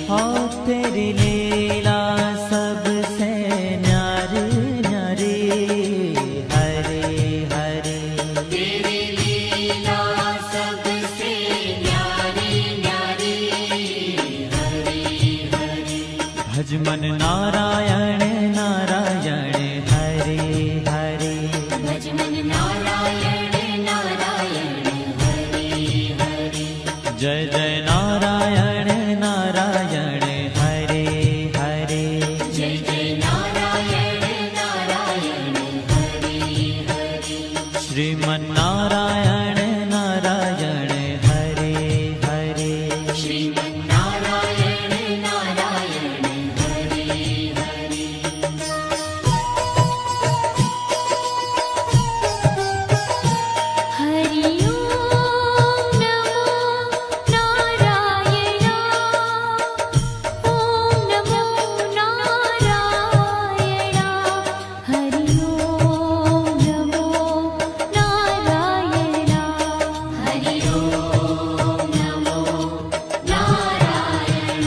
हाँ तेरी लीला सबसे न्यारी न्यारी, हरे हरे। तेरी लीला सबसे न्यारी न्यारी, हरे हरे। भज मन नारायण नारायण, हरे हरे। भज मन नारायण नारायण, हरे हरे। जय जय नारायण नारायण, हरे हरे। जय जय नारायण नारायण, हरे हरे। श्रीमन नारायण नारायण, हरे हरे। श्रीमन नारायण नारायण, हरे हरे। हरि ओम नमो नारायण, ओम नमो नारायण। हरि ओम नमो नारायण, हरि ओम नमो नारायण।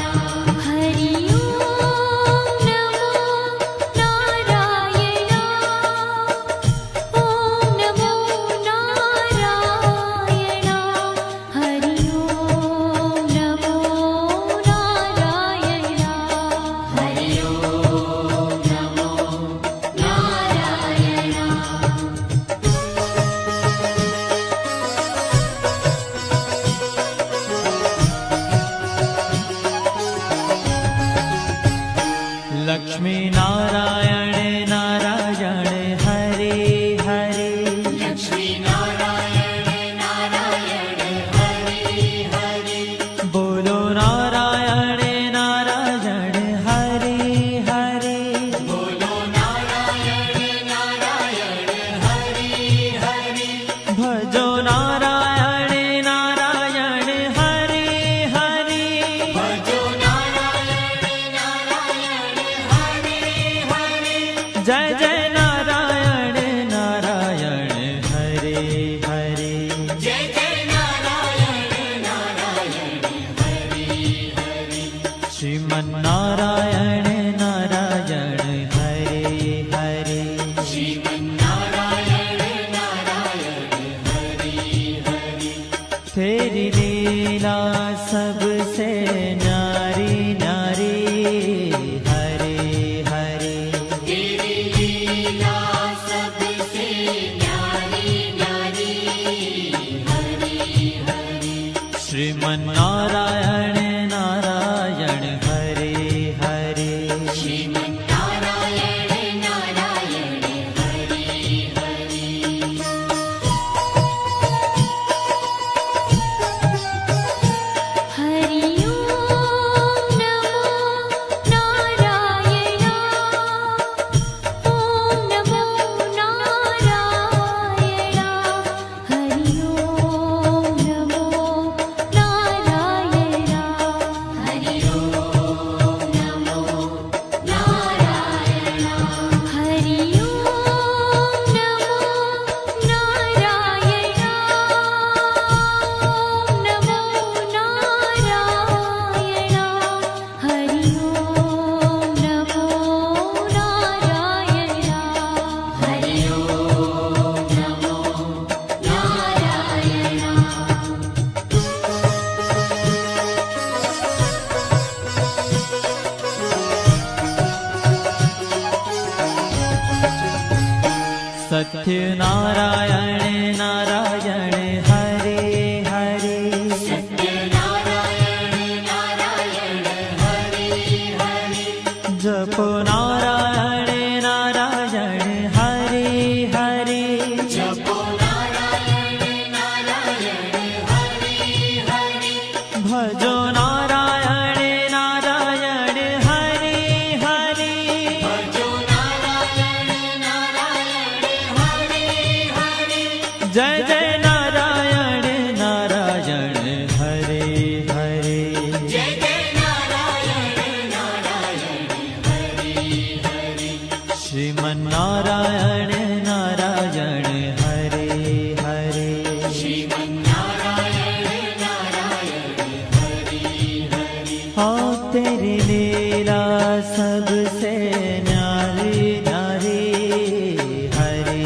हरि ओम नमो नारायण, ओम नमो नारायण। हरि ओम नमो नारायण, हरि ओम नमो नारायण। लक्ष्मी नारायण नारायण, हरे हरे। लक्ष्मी नारायण नारायण, हरे हरे। बोलो नारायण नारायण, हरे हरे। बोलो नारायण नारायण, हरे हरे। भजो नारायण नारायण, हरे हरे। भजो नारायण नारायण, हरे हरे। जय जय नारायण नारायण, हरे हरे। जय जय नारायण नारायण, हरे हरे। श्रीमन नारायण नारायण, हरे हरे। श्रीमन नारायण नारायण, हरे हरे। तेरी लीला सबसे न्यारी न्यारी, हरे हरे। तेरी लीला सबसे न्यारी न्यारी, हरे हरे। श्रीमन नारायण नारायण, हरे हरे। श्रीमन नारायण नारायण, हरे हरे। हरि ओम नमो नारायण, ओम नमो नारायण। हरि ओम नमो नारायण, हरि ओम नमो नारायण। हरि ओम नमो नारायण, ओम नमो नारायण। हरि ओम नमो नारायण, हरि ओम नमो सत्य नारायण नारायण, हरे हरे। सत्य नारायण नारायण, हरे हरे। जपो नारायण नारायण, हरे हरे। जपो नारायण नारायण, हरे हरे। भजो नारायण नारायण, हरे हरे। भजो नारायण नारायण, हरे हरे। जय जय नारायण नारायण, हरे हरे। जय जय नारायण नारायण, हरे हरे। श्रीमन नारायण नारायण, हरे हरे। श्रीमन नारायण नारायण, हरे हाँ तेरी लीला सबसे न्यारी न्यारी हरि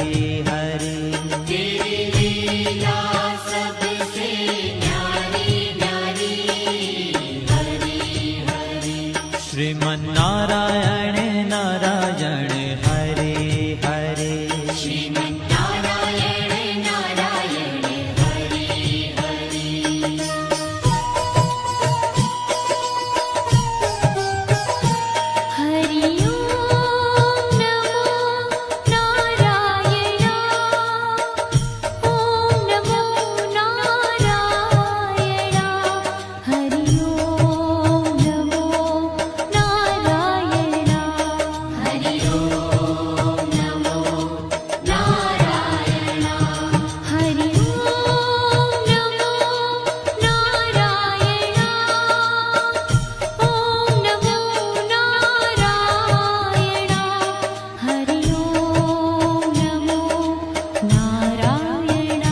हरि तेरी लीला सबसे न्यारी न्यारी हरि हरि श्रीमन नारायण नारायण हरि हरि श्रीमन् नारायण नारायण हरि हरि हरि ओम नमो नारायण ओम नमो नारायण हरि ओम नमो नारायण हरि ओम नमो नारायण हरि ओम नमो नारायण ओम नमो नारायण हरि ओम नमो नारायण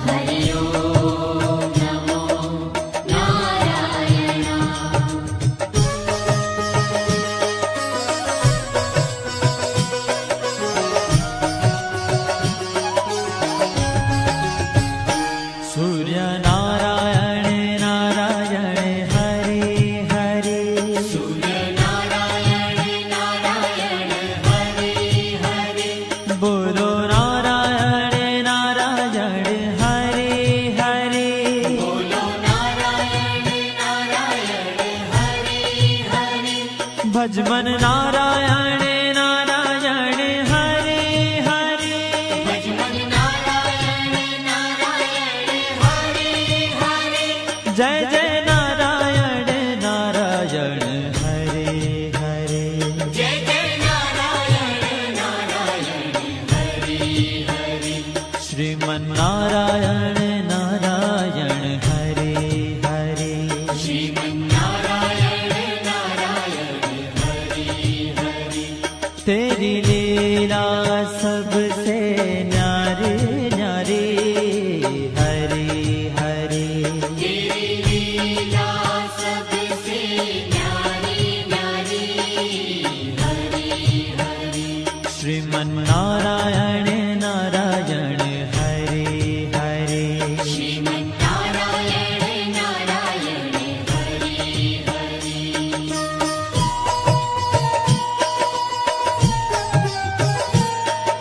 हरि ओम नमो नारायण सूर्य नारायण नारायण हरि हरि सूर्य नारायण नारायण हरि हरि बोलो नारायण नारायण हरि हरि बोलो नारायण नारायण हरि हरि भजमन नारायण नारायण हरि हरि भजमन नारायण नारायण हरि हरि जय जय नारायण नारायण हरि हरि जय जय नारायण नारायण हरि हरि श्रीमन नारायण नारायण हरि हरि श्रीमन् नारायण नारायण हरि हरि तेरी लीला सबसे न्यारी न्यारी हरि हरि तेरी लीला सबसे न्यारी न्यारी हरि हरि श्रीमन नारायण नारायण हरि हरि श्रीमन् नारायण नारायण हरि हरि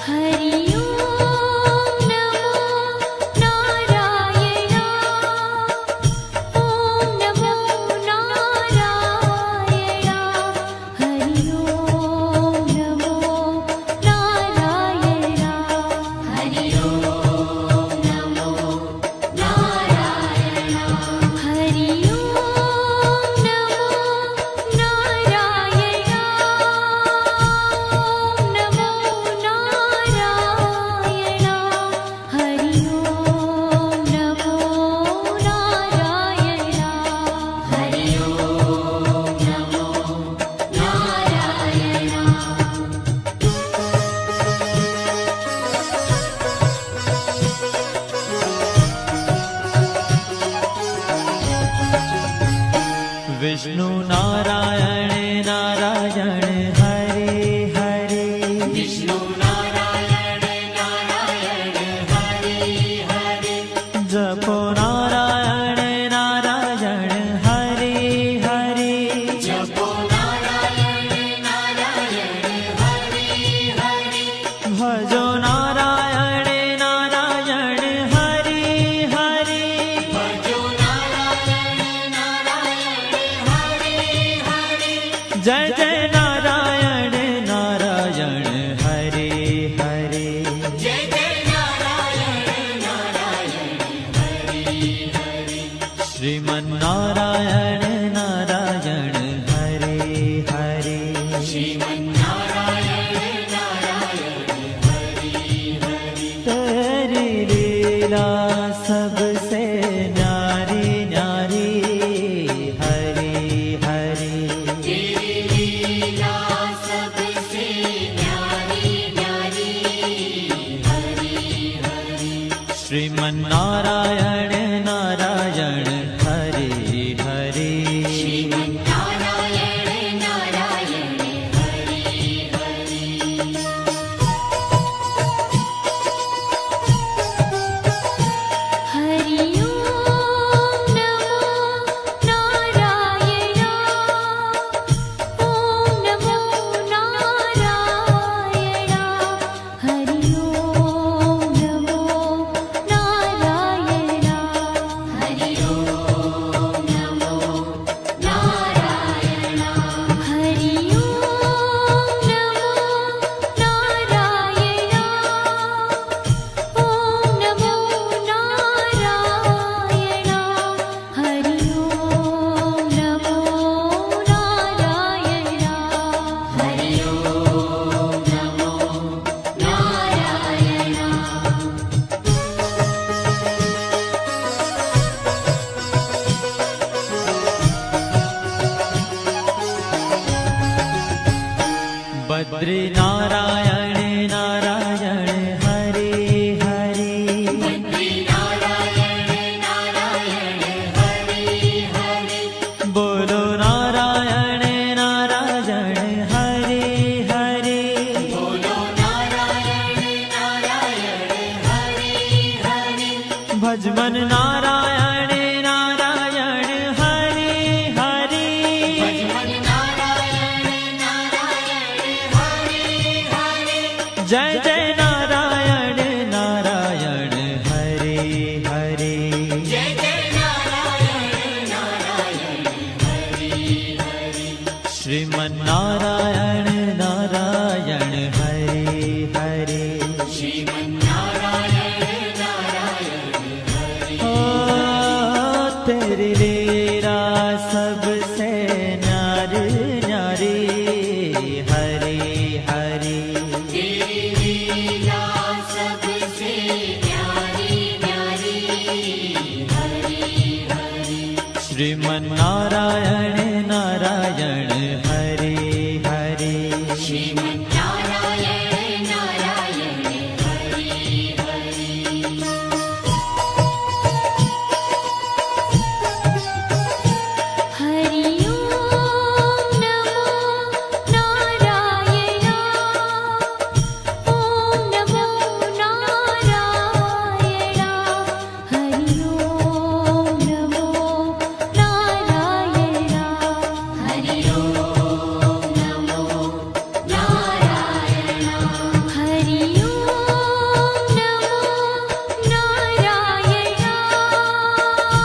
हरि ओम नमो नारायण ओम नमो नारायण हरि ओम नमो नारायण हरि ओम नमो नारायण हरि ओम नमो नारायण ओम नमो नारायण हरि ओम नमो नारायण हरि ओम नमो नारायण विष्णु नारायण नारायण हरि हरि विष्णु नारायण नारायण हरि हरि जपो नारायण नारायण हरि हरि जपो नारायण नारायण हरि हरि भजो नारायण नारायण हरि हरि भजो नारायण नारायण हरि हरि जय जय नारायण नारायण हरि हरि जय जय नारायण नारायण हरि हरि श्रीमन नारायण नारायण हरि हरि श्रीमन् नारायण नारायण हरि हरि तेरी लीला सबसे न्यारी न्यारी हरि हरि तेरी लीला सबसे न्यारी न्यारी हरि हरि श्रीमन नारायण नारायण हरि हरि बद्री नारायण नारायण हरे हरे बद्री नारायण नारायण हरे हरे बोलो नारायण नारायण हरे हरे बोलो नारायण नारायण हरे हरे भजमन नारायण नारायण हरे हरे भजमन नारायण नारायण हरे हरे जय जय नारायण नारायण हरे हरे जय जय नारायण नारायण हरे हरे श्रीमन नारायण नारायण हरे हरे श्रीमन्नारायण नारायण हरे ओ तेरी लीला सबसे न्यारी न्यारी हरे हरे तेरी लीला सबसे न्यारी न्यारी हरे हरे श्रीमन नारायण नारायण हरे हरे श्रीमन्नारायण नारायण हरे हरे हरि ओम नमो नारायण ओम नमो नारायण हरि ओम नमो नारायण हरि ओम नमो नारायण हरि ओम नमो नारायण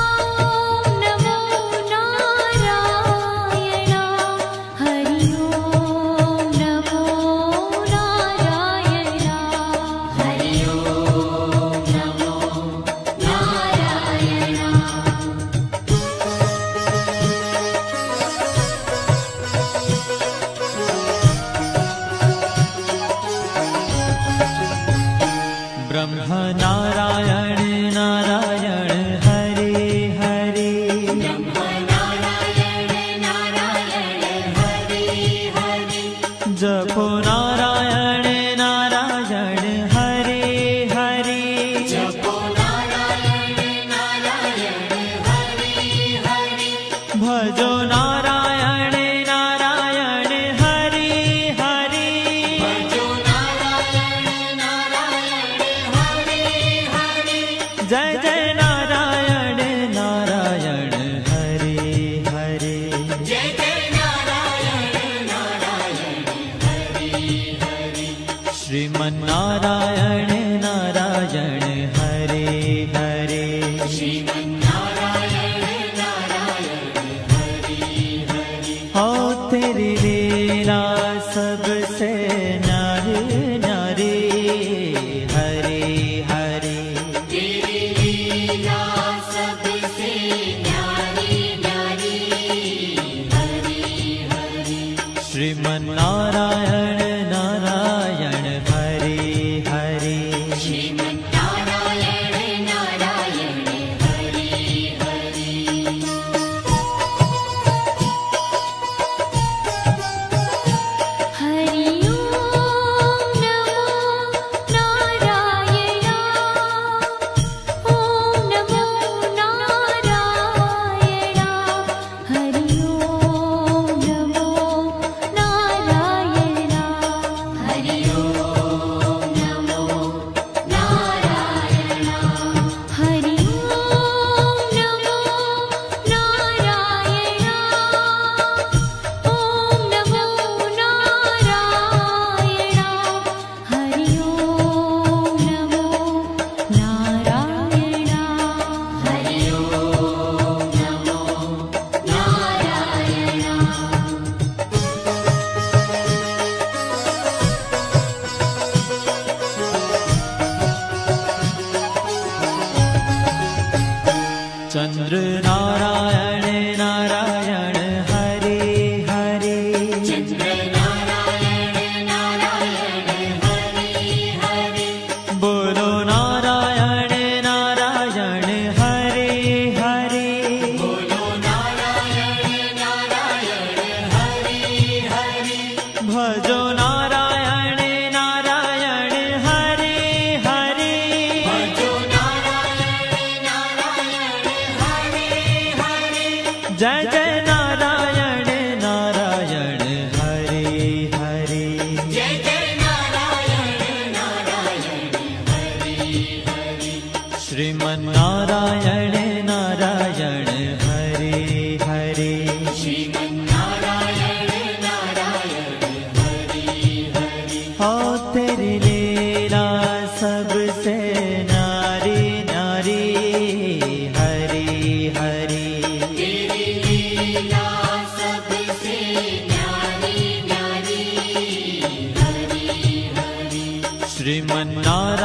ओम नमो नारायण हरि ओम नमो नारायण हरि ओम नमो नारायण ब्रह्म नारायण नारायण हरे हरे नारायण नारायण हरे हरे जपो नारायण नारायण हरे हरे जपो नारायण नारायण हरे हरे भजो नारायण नारायण हरे हरे भजो नारायण नारायण हरे हरे जय जय नारायण नारायण हरे हरे जय जय नारायण नारायण हरे हरे श्रीमन नारायण नारायण हरे हरे श्रीमन्नारायण नारायण हरे हरे हो तेरी लीला सबसे न्यारी न्यारी हरे हरे तेरी लीला सबसे न्यारी न्यारी हरे हरे श्रीमन नारायण नारायण हरे हरे श्रीमन्नारायण नारायण हरे हरे हरि ओम नमो नारायण ओम नमो नारायण हरि ओम नमो नारायण जय जय नारायण नारायण हरे हरे जय जय नारायण नारायण हरि हरि श्रीमन्नारायण नारायण हरे हरे श्रीमन्नारायण नारायण हरि हरि हो तेरी लीला सबसे नारी नारी हरी हरी तेरी लीला सबसे न्यारी न्यारी हरि हरि श्रीमन्नारायण